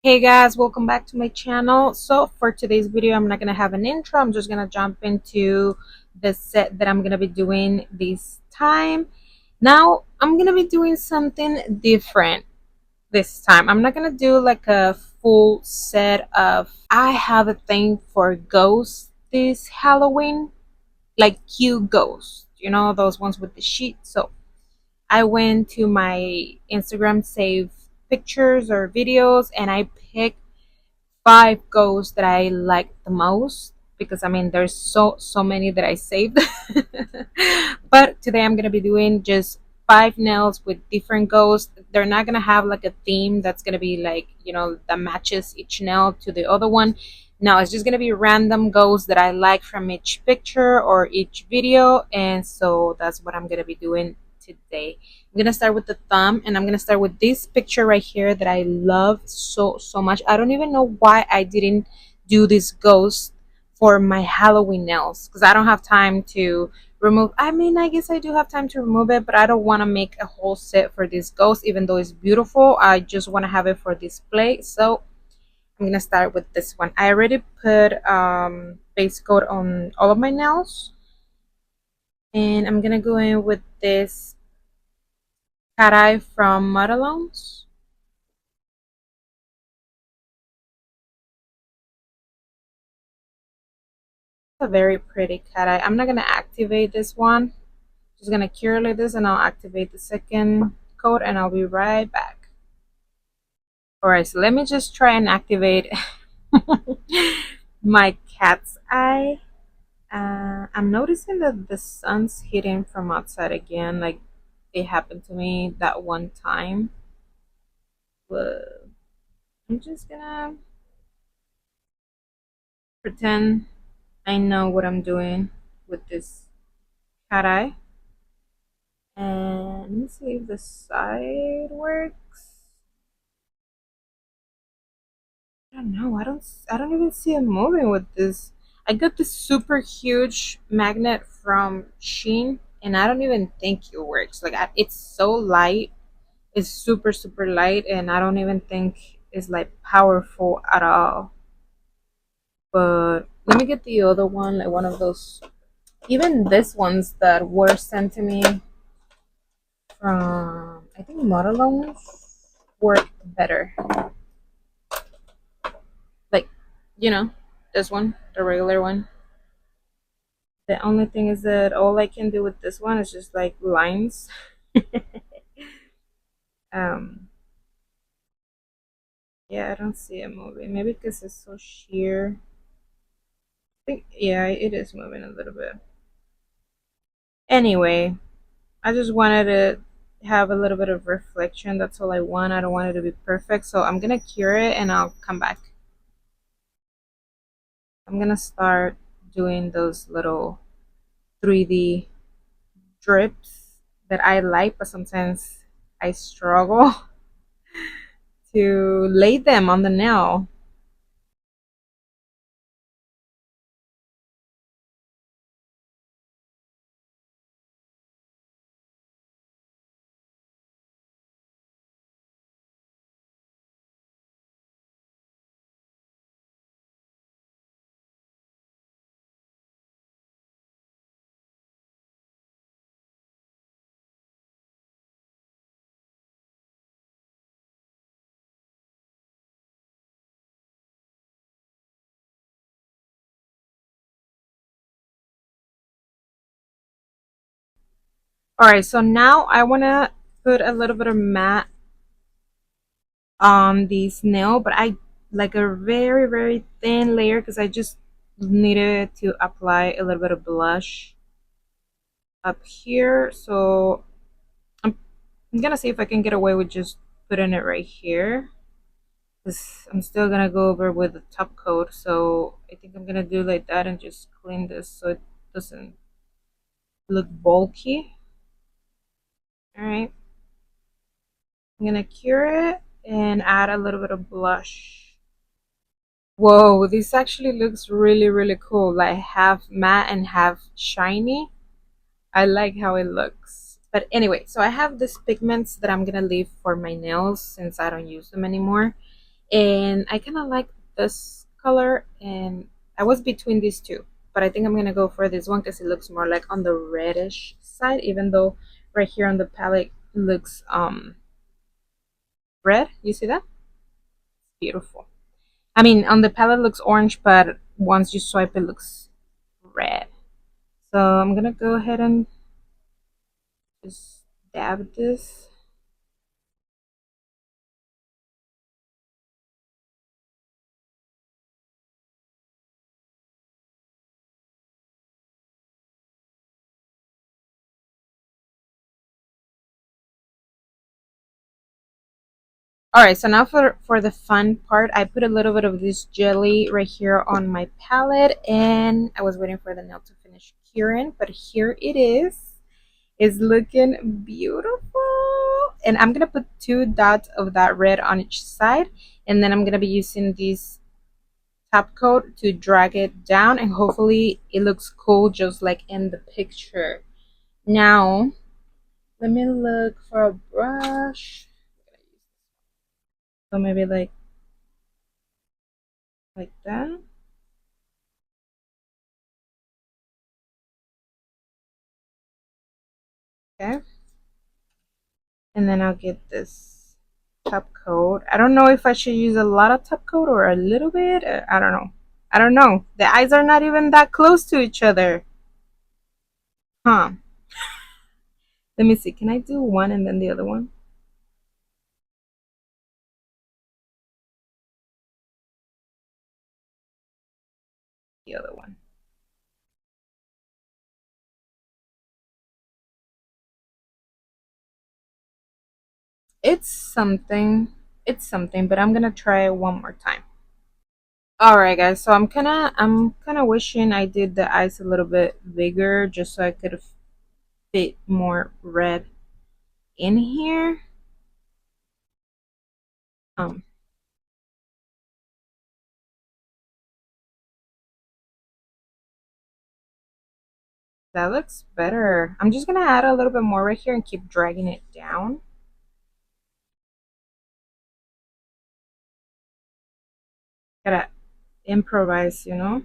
Hey guys, welcome back to my channel. So for today's video, I'm not gonna have an intro. I'm just gonna jump into the set that I'm gonna be doing this time. Now I'm gonna be doing something different this time. I'm not gonna do like a full set of. I have a thing for ghosts this Halloween, like cute ghosts, you know, those ones with the sheet. So I went to my Instagram save pictures or videos and I picked five ghosts that I like the most because I mean there's so many that I saved. But today I'm gonna be doing just five nails with different ghosts. They're not gonna have like a theme that's gonna be like, you know, that matches each nail to the other one. No, it's just gonna be random ghosts that I like from each picture or each video, and so that's what I'm gonna be doing today. I'm gonna start with the thumb, and I'm gonna start with this picture right here that I love so much. I don't even know why I didn't do this ghost for my Halloween nails because I don't have time to remove. I mean, I guess I do have time to remove it, but I don't want to make a whole set for this ghost, even though it's beautiful. I just want to have it for display. So I'm gonna start with this one. I already put base coat on all of my nails, and I'm gonna go in with this cat eye from Modelones. A very pretty cat eye. I'm not gonna activate this one. Just gonna cure like this, and I'll activate the second coat, and I'll be right back. Alright, so let me just try and activate my cat's eye. I'm noticing that the sun's hitting from outside again, like it happened to me that one time. But I'm just gonna pretend I know what I'm doing with this cat eye. And let me see if the side works. I don't know. I don't even see it moving with this. I got this super huge magnet from Shein, and I don't even think it works. Like it's so light. It's super light, and I don't even think it's like powerful at all. But let me get the other one, like one of those. Even this ones that were sent to me from I think Modelones work better. Like, you know, this one, the regular one. The only thing is that all I can do with this one is just like lines. um, yeah, I don't see it moving. Maybe because it's so sheer. I think, yeah, it is moving a little bit. Anyway, I just wanted to have a little bit of reflection. That's all I want. I don't want it to be perfect. So I'm gonna cure it and I'll come back. I'm gonna start doing those little 3D drips that I like, but sometimes I struggle to lay them on the nail. Alright, so now I want to put a little bit of matte on this nail, but I like a very thin layer because I just needed to apply a little bit of blush up here. So I'm gonna see if I can get away with just putting it right here. Because I'm still gonna go over with the top coat, so I think I'm gonna do like that and just clean this so it doesn't look bulky. Alright, I'm gonna cure it and add a little bit of blush. Whoa, this actually looks really cool, like half matte and half shiny. I like how it looks. But anyway, so I have these pigments that I'm gonna leave for my nails since I don't use them anymore. and I kind of like this color, and I was between these two, but I think I'm gonna go for this one because it looks more like on the reddish side, even though right here on the palette looks red. You see that? Beautiful. I mean, on the palette looks orange, but once you swipe it looks red. So I'm gonna go ahead and just dab this. Alright, so now for the fun part, I put a little bit of this jelly right here on my palette, and I was waiting for the nail to finish curing, but here it is. It's looking beautiful. And I'm gonna put 2 dots of that red on each side, and then I'm gonna be using this top coat to drag it down, and hopefully it looks cool just like in the picture. Now, let me look for a brush. So maybe like that. Okay. And then I'll get this top coat. I don't know if I should use a lot of top coat or a little bit. I don't know. I don't know. The eyes are not even that close to each other. Huh. Let me see. Can I do one and then the other one? The other one. It's something. It's something, but I'm gonna try it one more time. Alright guys, so I'm kinda wishing I did the eyes a little bit bigger just so I could fit more red in here. Um that looks better. I'm just gonna add a little bit more right here and keep dragging it down. Gotta improvise, you know?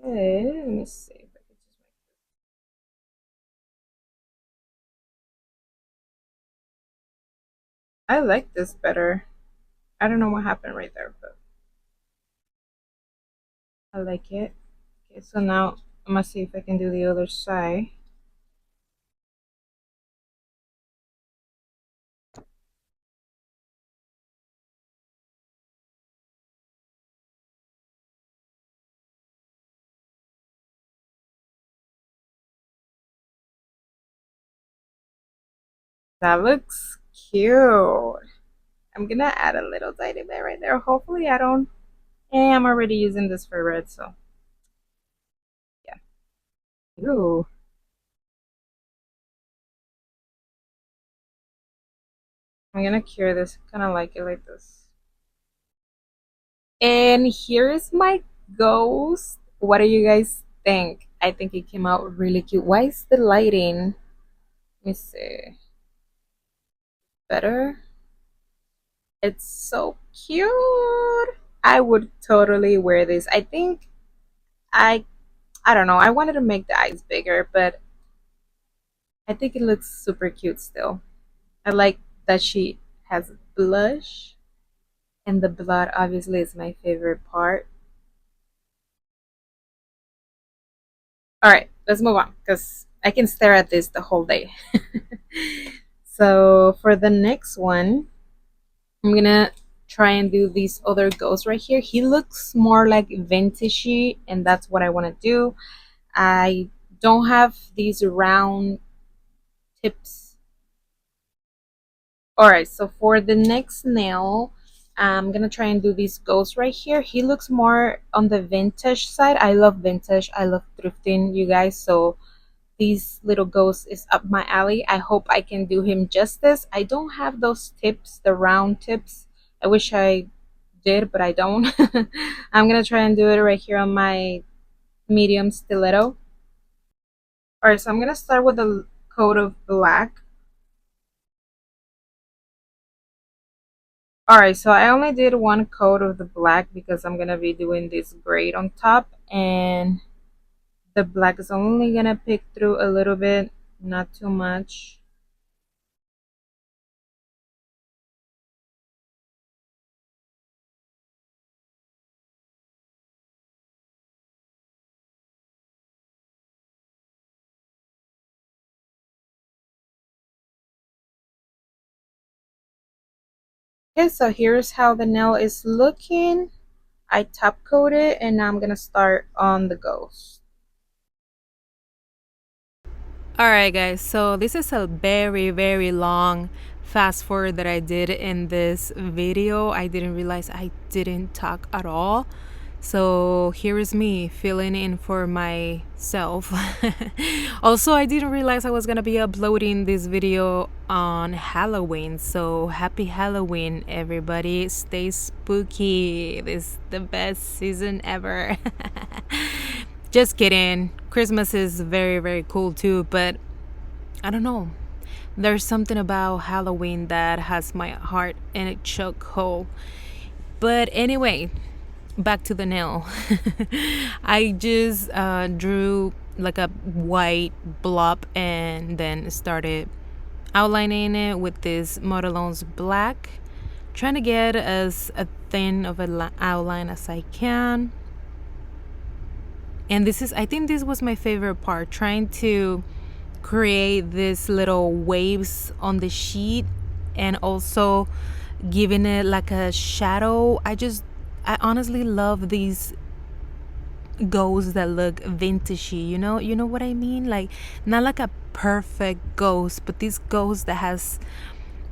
Okay, let me see if I can just I like this better. I don't know what happened right there, but I like it. Okay, so now I'm gonna see if I can do the other side. That looks cute. I'm gonna add a little tiny bit right there. Hopefully I don't. I'm already using this for red, so yeah. Ooh. I'm gonna cure this. Kind of like it like this. And here's my ghost. What do you guys think? I think it came out really cute. Why is the lighting? Let me see. Better? It's so cute. I would totally wear this. I think I I don't know. I wanted to make the eyes bigger, but I think it looks super cute still. I like that she has blush, and the blood obviously is my favorite part. All right, let's move on because I can stare at this the whole day. So for the next one, I'm gonna try and do these other ghosts right here. He looks more like vintagey, and that's what I want to do. I don't have these round tips. All right, so for the next nail, I'm gonna try and do these ghosts right here. He looks more on the vintage side. I love vintage. I love thrifting, you guys. So these little ghosts is up my alley. I hope I can do him justice. I don't have those tips, the round tips. I wish I did, but I don't. I'm gonna try and do it right here on my medium stiletto. All right, so I'm gonna start with a coat of black. Alright, so I only did one coat of the black because I'm gonna be doing this grade on top, and the black is only gonna pick through a little bit, not too much. Okay, so here's how the nail is looking. I top coat it, and now I'm gonna start on the ghost. Alright guys, so this is a very long fast forward that I did in this video. I didn't realize I didn't talk at all. So here is me filling in for myself. Also, I didn't realize I was gonna be uploading this video on Halloween. So happy Halloween, everybody. Stay spooky. This is the best season ever. Just kidding. Christmas is very cool too, but I don't know. There's something about Halloween that has my heart in a chokehold. But anyway, back to the nail. I just drew like a white blob and then started outlining it with this Modelones black, trying to get as a thin of an outline as I can. And this is, I think this was my favorite part, trying to create these little waves on the sheet and also giving it like a shadow. I honestly love these ghosts that look vintagey, you know what I mean, like not like a perfect ghost, but this ghost that has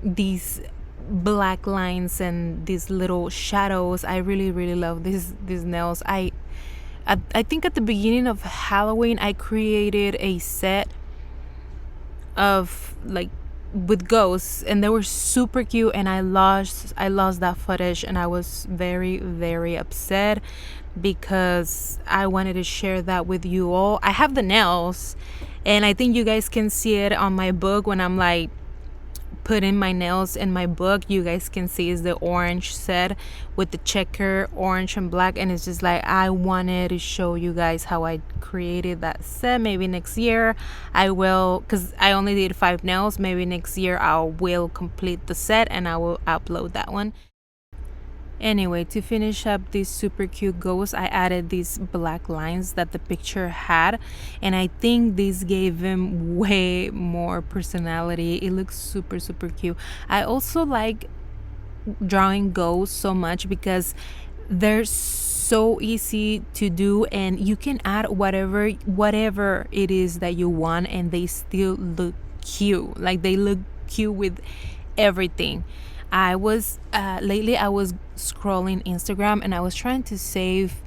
these black lines and these little shadows. I really love these nails. I think at the beginning of Halloween I created a set of like with ghosts, and they were super cute, and I lost that footage, and I was very upset because I wanted to share that with you all. I have the nails, and I think you guys can see it on my book when I'm like put in my nails in my book. You guys can see is the orange set with the checker orange and black, and it's just like I wanted to show you guys how I created that set. Maybe next year I will, because I only did 5 nails. Maybe next year I will complete the set and I will upload that one. Anyway, to finish up this super cute ghost, I added these black lines that the picture had, and I think this gave him way more personality. It looks super cute. I also like drawing ghosts so much because they're so easy to do, and you can add whatever it is that you want, and they still look cute. Like they look cute with everything. I was lately I was scrolling Instagram, and I was trying to save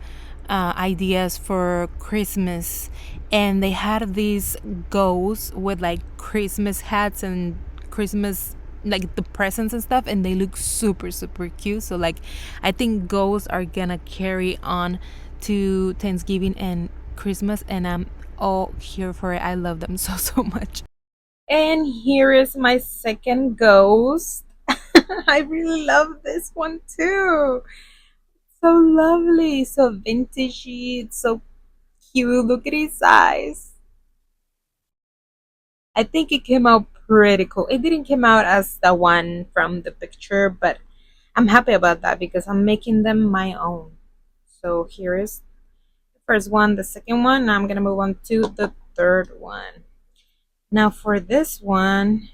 ideas for Christmas, and they had these ghosts with like Christmas hats and Christmas, like the presents and stuff, and they look super cute. So like I think ghosts are gonna carry on to Thanksgiving and Christmas, and I'm all here for it. I love them so much. And here is my second ghost. I really love this one too. So lovely, so vintagey, it's so cute. Look at his eyes. I think it came out pretty cool. It didn't come out as the one from the picture, but I'm happy about that because I'm making them my own. So here is the first one, the second one. Now I'm gonna move on to the third one. Now for this one,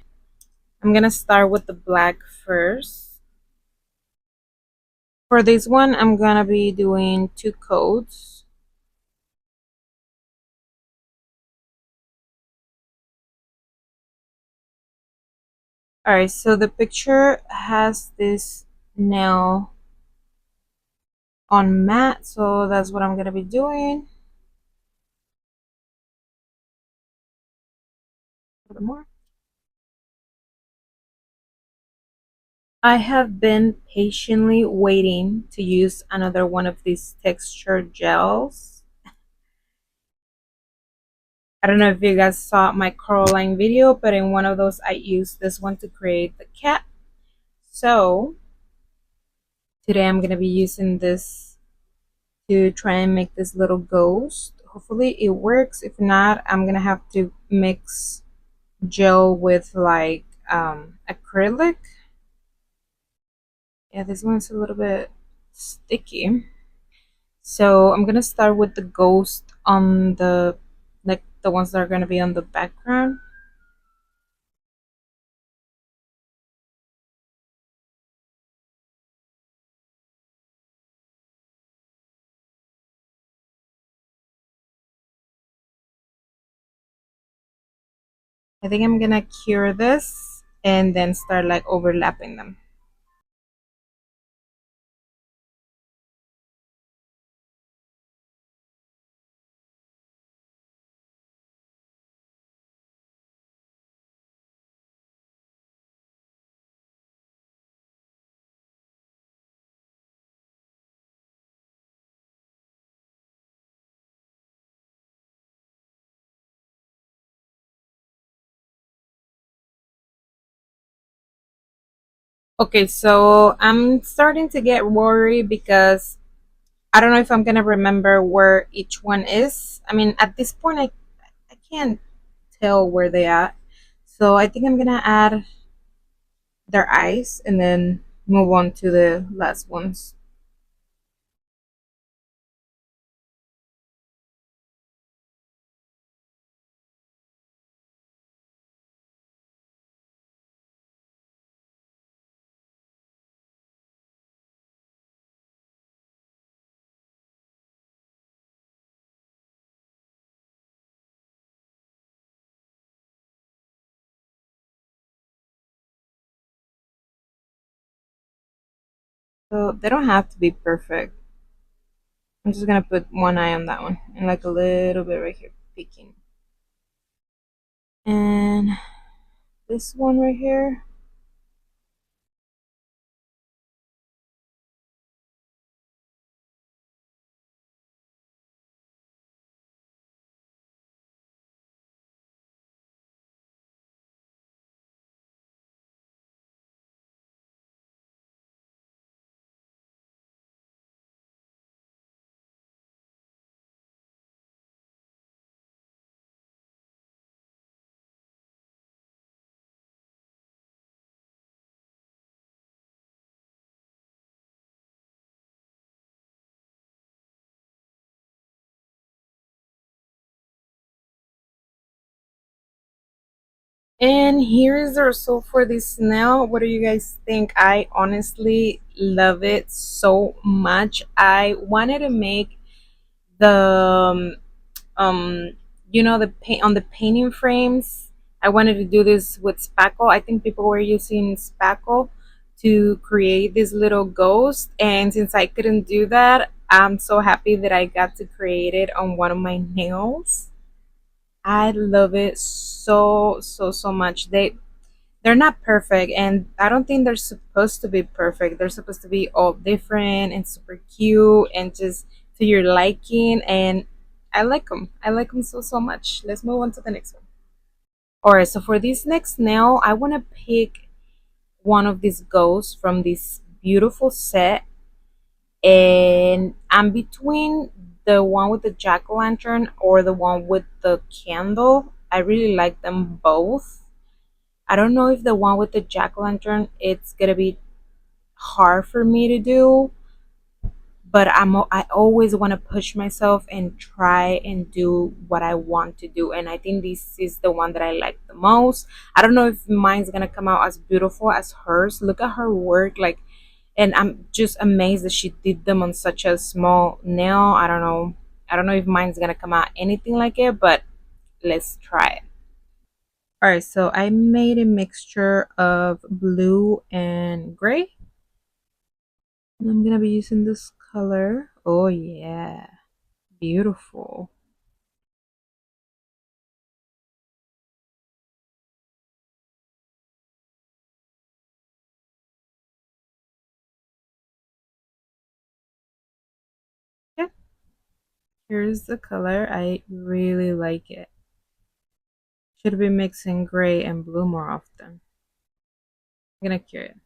I'm gonna start with the black first. For this one, I'm gonna be doing 2 coats. Alright, so the picture has this nail on matte, so that's what I'm gonna be doing. A little more. I have been patiently waiting to use another one of these texture gels. I don't know if you guys saw my Coraline video, but in one of those I used this one to create the cat. So Today I'm gonna be using this to try and make this little ghost. Hopefully it works. If not, I'm gonna have to mix gel with like acrylic. Yeah, this one's a little bit sticky. So I'm gonna start with the ghost on the, like, the ones that are gonna be on the background. I think I'm gonna cure this and then start like overlapping them. Okay, so I'm starting to get worried because I don't know if I'm gonna remember where each one is. I mean, at this point, I can't tell where they are. So I think I'm gonna add their eyes and then move on to the last ones. So they don't have to be perfect. I'm just gonna put one eye on that one and like a little bit right here, peeking. And this one right here. And here is the result for this snail. What do you guys think? I honestly love it so much. I wanted to make the um you know, the paint on the painting frames. I wanted to do this with spackle. I think people were using spackle to create this little ghost, and since I couldn't do that, I'm so happy that I got to create it on one of my nails. I love it so much. They're not perfect, and I don't think they're supposed to be perfect. They're supposed to be all different and super cute and just to your liking, and I like them. I like them so much. Let's move on to the next one. All right, so for this next nail, I want to pick one of these ghosts from this beautiful set, and I'm between the one with the jack-o'-lantern or the one with the candle. I really like them both. I don't know if the one with the jack-o'-lantern it's gonna be hard for me to do, but I always want to push myself and try and do what I want to do, and I think this is the one that I like the most. I don't know if mine's gonna come out as beautiful as hers. Look at her work, like, and I'm just amazed that she did them on such a small nail. I don't know if mine's gonna come out anything like it, but let's try it. All right, so I made a mixture of blue and gray. And I'm gonna be using this color. Oh yeah, beautiful. Yeah, here's the color. I really like it. Should be mixing gray and blue more often. I'm gonna cure it.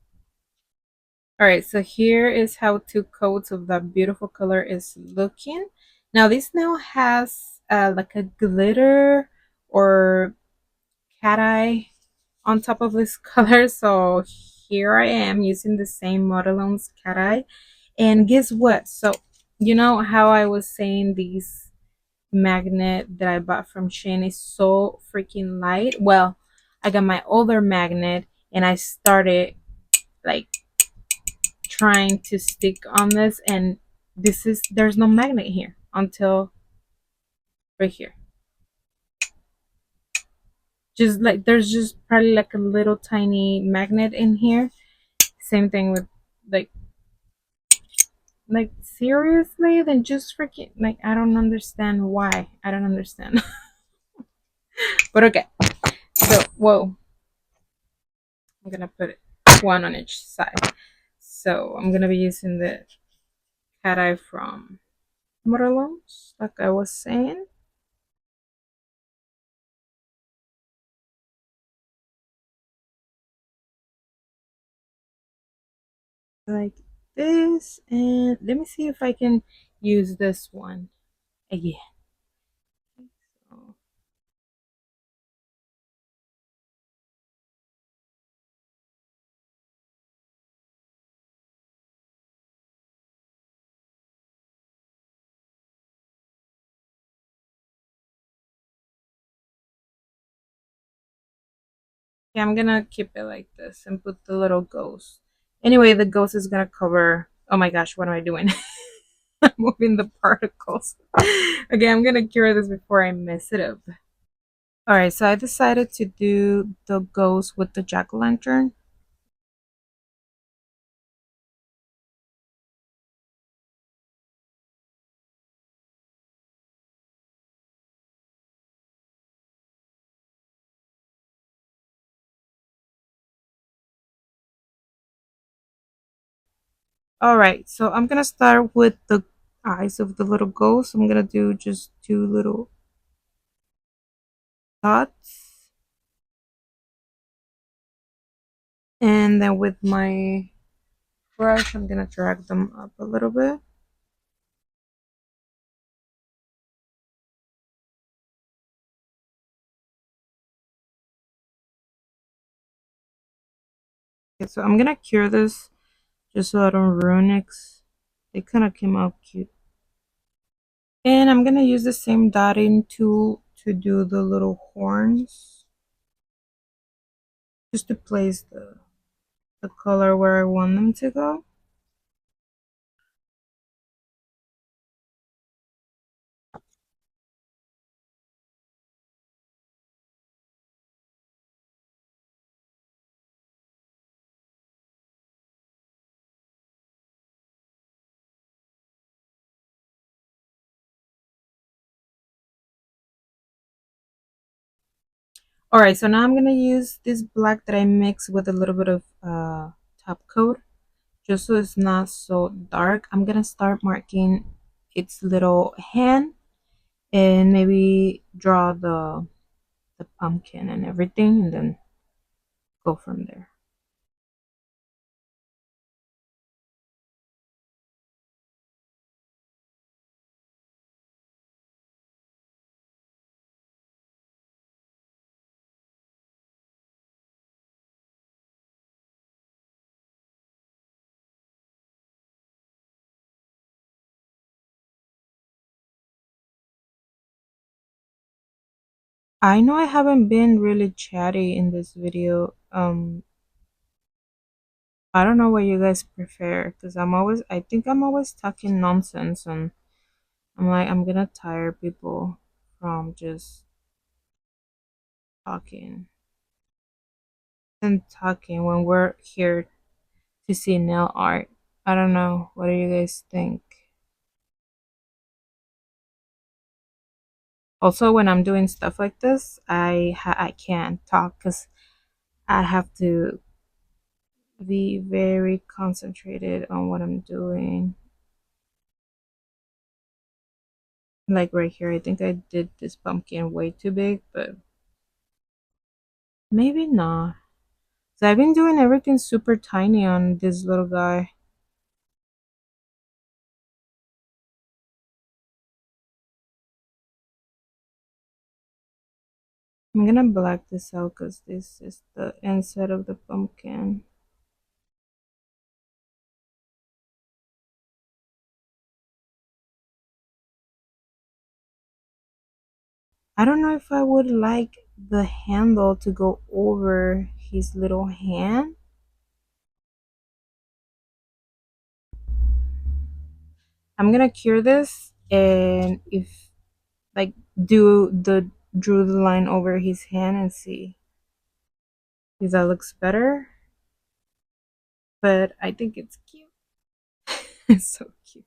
All right, so here is how two coats of that beautiful color is looking. Now this nail has like a glitter or cat eye on top of this color. So here I am using the same Modelone's cat eye. And guess what? So you know how I was saying these magnet that I bought from Shein is so freaking light? Well, I got my older magnet and I started like trying to stick on this, and there's no magnet here until right here. Just like there's just probably like a little tiny magnet in here. Same thing with like seriously, then just freaking like I don't understand why. I don't understand. But okay. So whoa. I'm gonna put one on each side. So I'm gonna be using the cat eye from Modelones, like I was saying. Like this, and let me see if I can use this one again. So, yeah, I'm gonna keep it like this and put the little ghost. Anyway, the ghost is gonna cover. Oh my gosh, what am I doing? I'm moving the particles. Okay, I'm gonna cure this before I mess it up. All right, so I decided to do the ghost with the jack-o'-lantern. All right, so I'm gonna start with the eyes of the little ghost. I'm gonna do just two little dots, and then with my brush, I'm gonna drag them up a little bit. Okay, so I'm gonna cure this just so I don't ruin it. They kind of came out cute. And I'm gonna use the same dotting tool to do the little horns, just to place the color where I want them to go. All right, so now I'm gonna use this black that I mixed with a little bit of top coat, just so it's not so dark. I'm gonna start marking its little hand and maybe draw the pumpkin and everything, and then go from there. I know I haven't been really chatty in this video. I don't know what you guys prefer because I think I'm always talking nonsense, and I'm like, I'm gonna tire people from just talking and talking when we're here to see nail art. I don't know. What do you guys think? Also, when I'm doing stuff like this, I can't talk because I have to be very concentrated on what I'm doing. Like right here, I think I did this pumpkin way too big, but maybe not. So I've been doing everything super tiny on this little guy. I'm gonna black this out because this is the inside of the pumpkin. I don't know if I would like the handle to go over his little hand. I'm gonna cure this and if like drew the line over his hand and see if that looks better. But I think it's cute. It's so cute.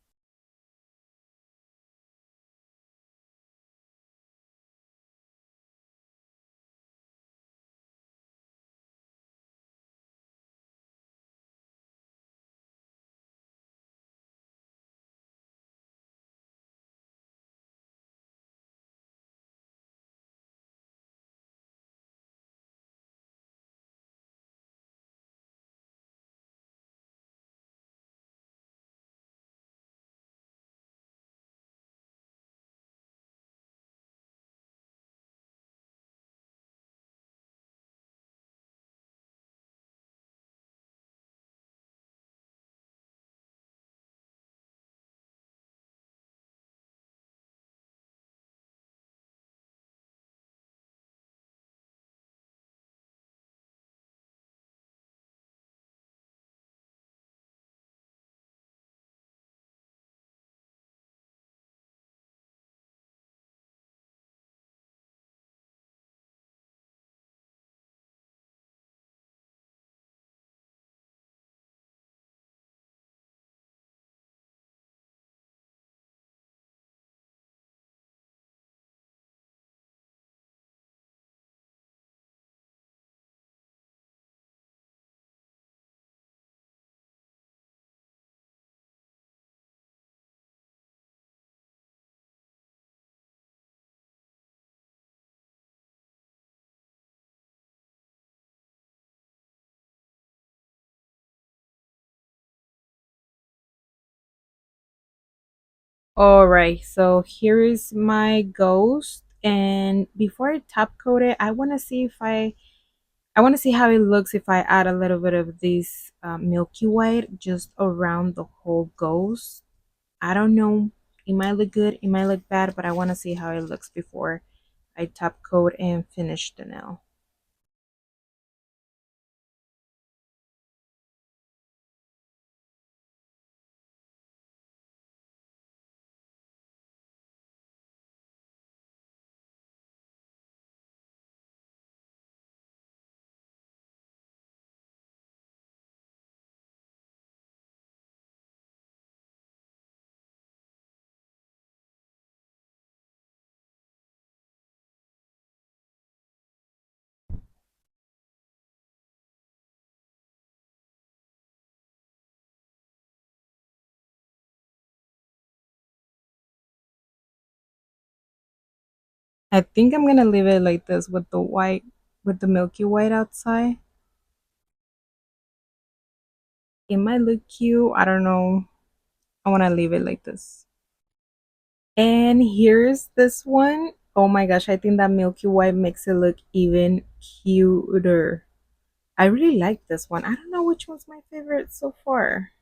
All right, so here is my ghost, and before I top coat it, I want to see if I want to see how it looks if I add a little bit of this milky white just around the whole ghost. I don't know, it might look good, it might look bad, but I want to see how it looks before I top coat and finish the nail. I think I'm gonna leave it like this with the white, with the milky white outside. It might look cute, I don't know. I want to leave it like this. And here's this one. Oh my gosh, I think that milky white makes it look even cuter. I really like this one. I don't know which one's my favorite so far.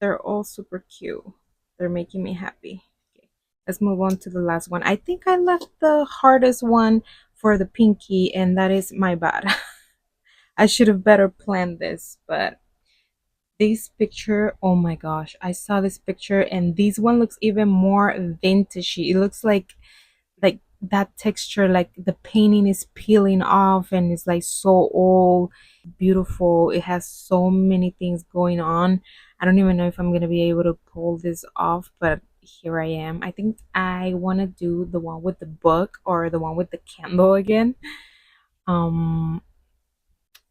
They're all super cute. They're making me happy. Okay, let's move on to the last one. I think I left the hardest one for the pinky, and that is my bad. I should have better planned this, but this picture, oh my gosh, I saw this picture and this one looks even more vintagey. It looks like that texture, like the painting is peeling off and it's like so old, beautiful. It has so many things going on. I don't even know if I'm gonna be able to pull this off, but here I am. I think I want to do the one with the book or the one with the candle again. um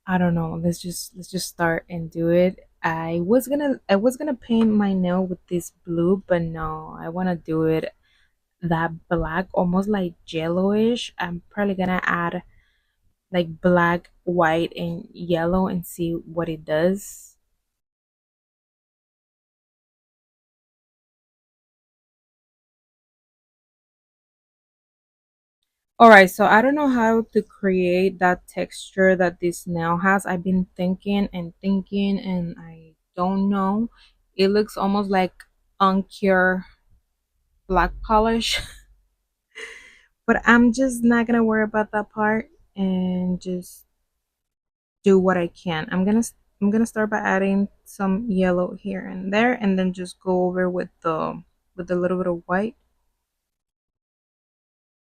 I don't know. Let's just start and do it. I was gonna paint my nail with this blue, but no, I wanna do it that black, almost like yellowish. I'm probably gonna add like black, white, and yellow and see what it does. All right, so I don't know how to create that texture that this nail has. I've been thinking and thinking, and I don't know. It looks almost like uncure black polish, but I'm just not gonna worry about that part and just do what I can. I'm gonna start by adding some yellow here and there, and then just go over with a little bit of white.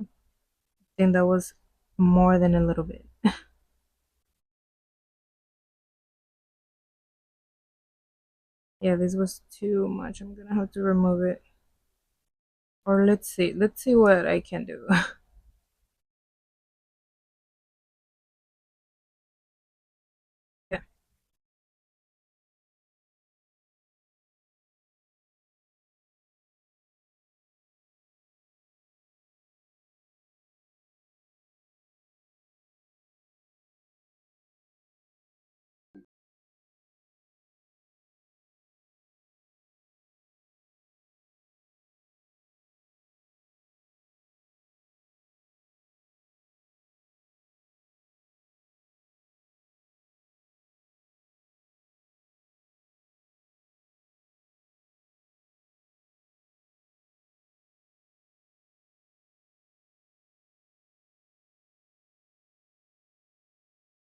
I think that was more than a little bit. Yeah, this was too much. I'm gonna have to remove it. Or let's see what I can do. Yeah.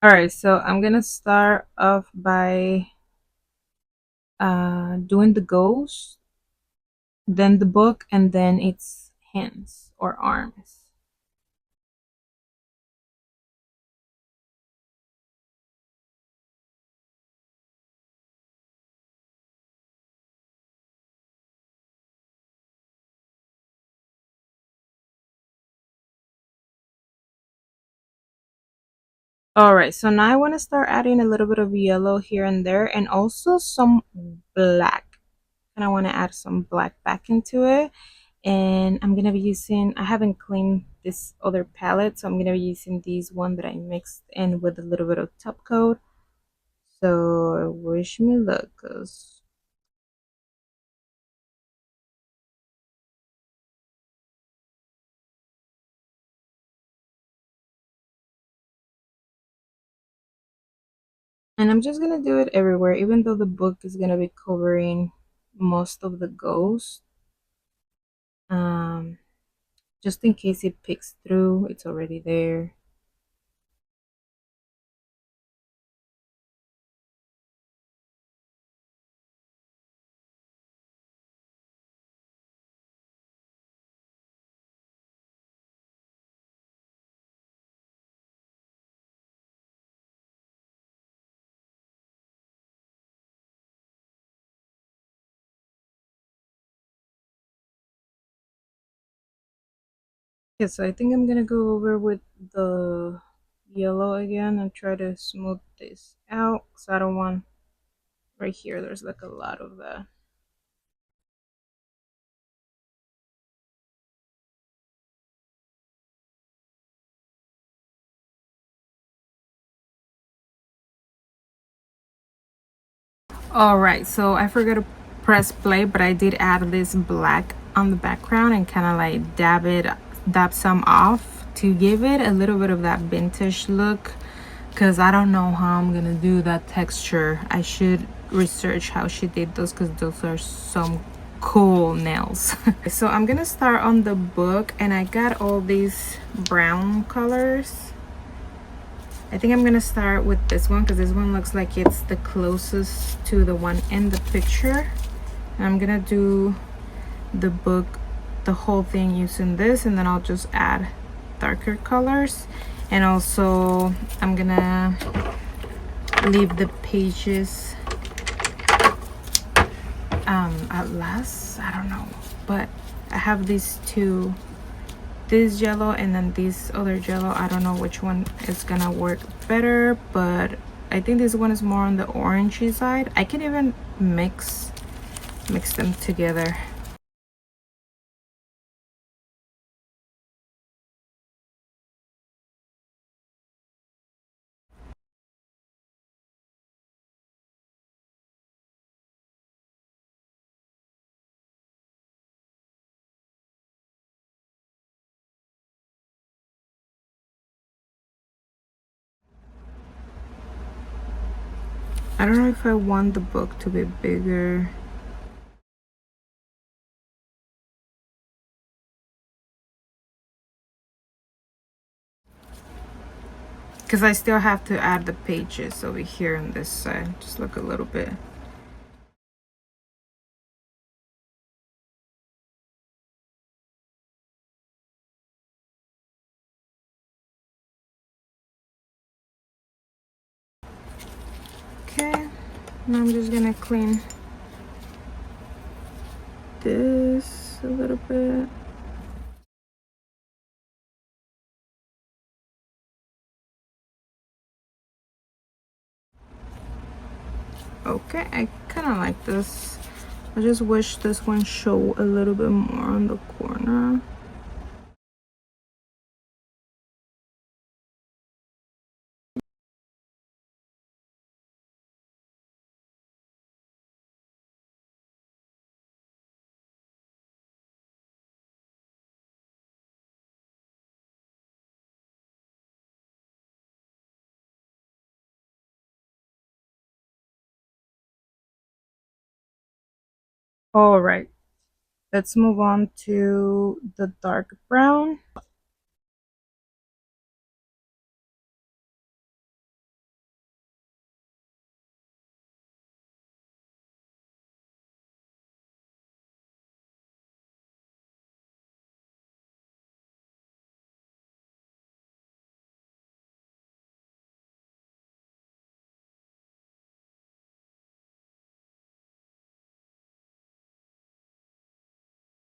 All right, so I'm gonna start off by doing the ghost, then the book, and then its hands or arms. All right, so now I want to start adding a little bit of yellow here and there, and also some black. And I want to add some black back into it. And I'm gonna be using, I haven't cleaned this other palette, so I'm gonna be using these one that I mixed in with a little bit of top coat. So wish me luck, 'cause and I'm just gonna do it everywhere, even though the book is gonna be covering most of the ghost. Um, just in case it picks through, it's already there. Yeah, so I think I'm gonna go over with the yellow again and try to smooth this out, so I don't want right here, there's like a lot of that. All right, so I forgot to press play, but I did add this black on the background and kind of like dab some off to give it a little bit of that vintage look, because I don't know how I'm gonna do that texture. I should research how she did those, because those are some cool nails. So I'm gonna start on the book, and I got all these brown colors. I think I'm gonna start with this one because this one looks like it's the closest to the one in the picture. And I'm gonna do the book, the whole thing using this, and then I'll just add darker colors. And also I'm gonna leave the pages at last. I don't know, but I have these two, this yellow and then this other yellow. I don't know which one is gonna work better, but I think this one is more on the orangey side. I can even mix them together. I don't know if I want the book to be bigger. Because I still have to add the pages over here on this side. Just look a little bit. Okay, now I'm just gonna clean this a little bit. Okay, I kind of like this. I just wish this one show a little bit more on the corner. All right, let's move on to the dark brown.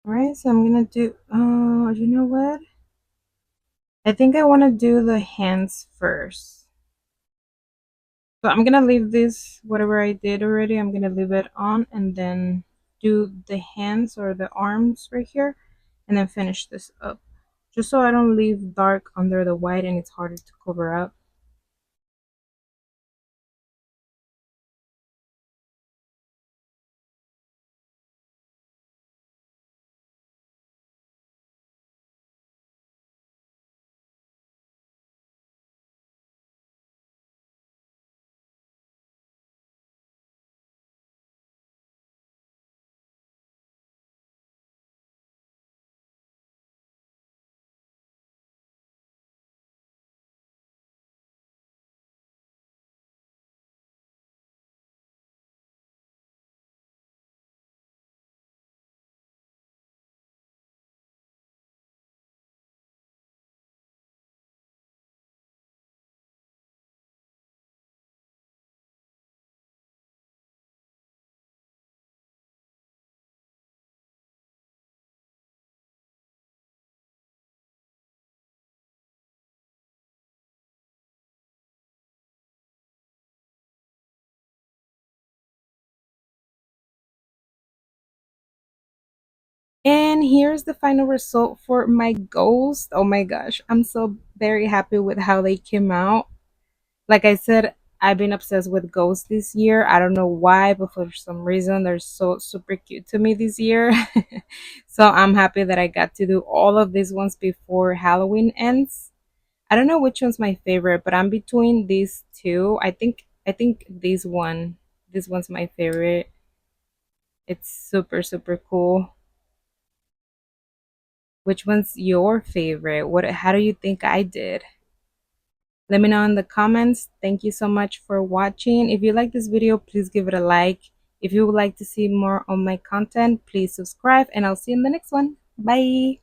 All right, so I'm gonna do, you know what? I think I want to do the hands first. So I'm gonna leave this, whatever I did already, I'm gonna leave it on and then do the hands or the arms right here and then finish this up. Just so I don't leave dark under the white and it's harder to cover up. And here's the final result for my ghost. Oh my gosh, I'm so very happy with how they came out. Like I said, I've been obsessed with ghosts this year. I don't know why, but for some reason they're so super cute to me this year. So I'm happy that I got to do all of these ones before Halloween ends. I don't know which one's my favorite, but I'm between these two. I think this one's my favorite. It's super super cool. Which one's your favorite? How do you think I did? Let me know in the comments. Thank you so much for watching. If you like this video, please give it a like. If you would like to see more on my content, please subscribe and I'll see you in the next one. Bye.